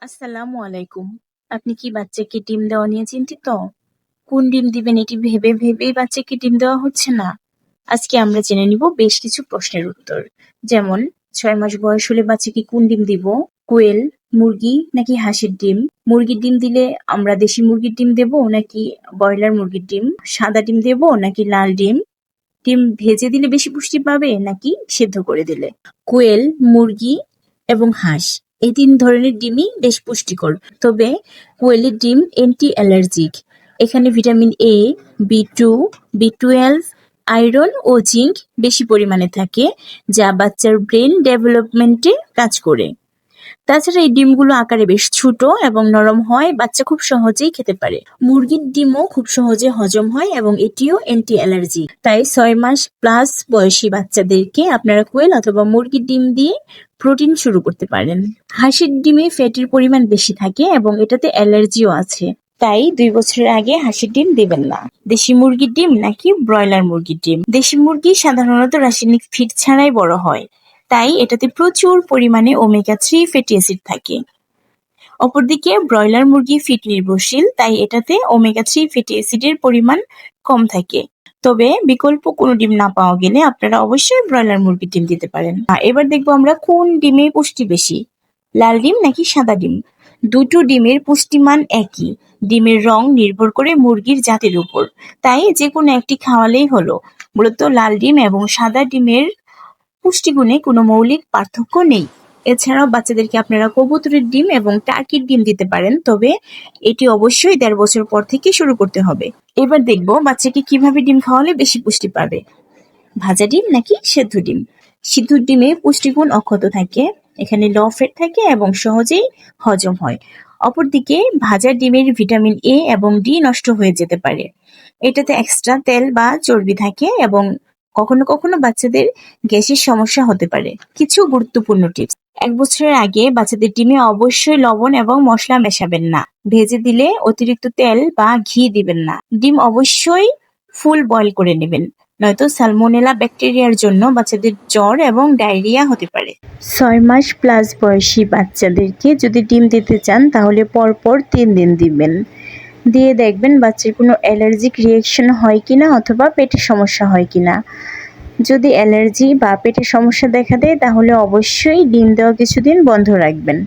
আসসালামু আলাইকুম। আপনি কি বাচ্চাকে ডিম দেওয়া নিয়ে চিন্তিত? কোন ডিম দিবেন এটি ভেবে ভেবেই বাচ্চাকে ডিম দেওয়া হচ্ছে না? আজকে আমরা জেনে নিব বেশ কিছু প্রশ্নের উত্তর। যেমন ৬ মাস বয়স হলে বাচ্চাকে কোন ডিম দিব? কোয়েল, মুরগি নাকি হাঁসের ডিম? মুরগির ডিম দিলে আমরা দেশি মুরগির ডিম দেব নাকি ব্রয়লার মুরগির ডিম? সাদা ডিম দেব নাকি লাল ডিম? ডিম ভেজে দিলে বেশি পুষ্টি পাবে নাকি সেদ্ধ করে দিলে? কোয়েল, মুরগি এবং হাঁস এই ৩ ধরনের ডিমই বেশ পুষ্টিকর। তবে কোয়েলের ডিম অ্যান্টি অ্যালার্জিক। এখানে ভিটামিন এ, বি2, বি12, আয়রন ও জিঙ্ক বেশি পরিমাণে থাকে, যা বাচ্চার ব্রেন ডেভেলপমেন্টে কাজ করে। তাছাড়া এই ডিমগুলো আকারে বেশ ছোট এবং নরম হয়, বাচ্চা খুব সহজেই খেতে পারে। মুরগির ডিমও খুব সহজে হজম হয় এবং এটিও অ্যান্টি অ্যালার্জি। তাই ৬ মাস প্লাস বয়সী বাচ্চাদেরকে আপনারা কোয়েল অথবা মুরগির ডিম দিয়ে প্রোটিন শুরু করতে পারেন। হাঁসের ডিমে ফ্যাটের পরিমাণ বেশি থাকে এবং এটাতে অ্যালার্জিও আছে। তাই ২ বছরের আগে হাঁসের ডিম দেবেন না। দেশি মুরগির ডিম নাকি ব্রয়লার মুরগির ডিম? দেশি মুরগি সাধারণত রাসায়নিক ফিড ছাড়াই বড় হয়, তাই এটাতে প্রচুর পরিমাণে ওমেগা-3 ফ্যাটি অ্যাসিড থাকে। অপরদিকে ব্রয়লার মুরগি ফিড নির্ভরশীল, তাই এটাতে ওমেগা-3 ফ্যাটি অ্যাসিডের পরিমাণ কম থাকে। তবে বিকল্প কোনো ডিম না পাওয়া গেলে আপনারা অবশ্যই ব্রয়লার মুরগির ডিম দিতে পারেন। এবার দেখবো আমরা কোন ডিমে পুষ্টি বেশি, লাল ডিম নাকি সাদা ডিম? দুটো ডিমের পুষ্টিমান একই। ডিমের রং নির্ভর করে মুরগির জাতের উপর, তাই যে কোনো একটি খাওয়ালেই হলো। মূলত লাল ডিম এবং সাদা ডিমের পুষ্টিগুণে কোনো মৌলিক পার্থক্য নেই। এছাড়াও বাচ্চাদেরকে আপনারা কবুতরের ডিম এবং টার্কির ডিম দিতে পারেন, তবে এটি অবশ্যই ১.৫ বছর পর থেকে শুরু করতে হবে। এবার দেখব বাচ্চাকে কিভাবে ডিম খাওয়ালে বেশি পুষ্টি পাবে। ভাজা ডিম নাকি সেদ্ধ ডিম? সিদ্ধ ডিমে পুষ্টিগুণ অক্ষত থাকে, এখানে লো ফ্যাট থাকে এবং সহজেই হজম হয়। অপরদিকে ভাজা ডিমের ভিটামিন এ এবং ডি নষ্ট হয়ে যেতে পারে। এটাতে এক্সট্রা তেল বা চর্বি থাকে এবং কখনো কখনো বাচ্চাদের গ্যাসের সমস্যা হতে পারে। কিছু গুরুত্বপূর্ণ টিপস: ১ বছরের আগে বাচ্চাদের ডিমে অবশ্যই লবণ এবং মশলা মেশাবেন না। ভেজে দিলে অতিরিক্ত তেল বা ঘি দিবেন না। ডিম অবশ্যই ফুল বয়েল করে নেবেন, নয়তো সালমোনেলা ব্যাকটেরিয়ার জন্য বাচ্চাদের জ্বর এবং ডায়রিয়া হতে পারে। ৬ মাস প্লাস বয়সী বাচ্চাদেরকে যদি ডিম দিতে চান তাহলে পরপর ৩ দিন দিবেন। দিয়ে দেখবেন বাচ্চার কোনো অ্যালার্জিক রিয়াকশন হয় কিনা অথবা পেটের সমস্যা হয় কিনা। যদি অ্যালার্জি বা পেটের সমস্যা দেখা দেয় তাহলে অবশ্যই ডিম দেওয়া কিছুদিন বন্ধ রাখবেন।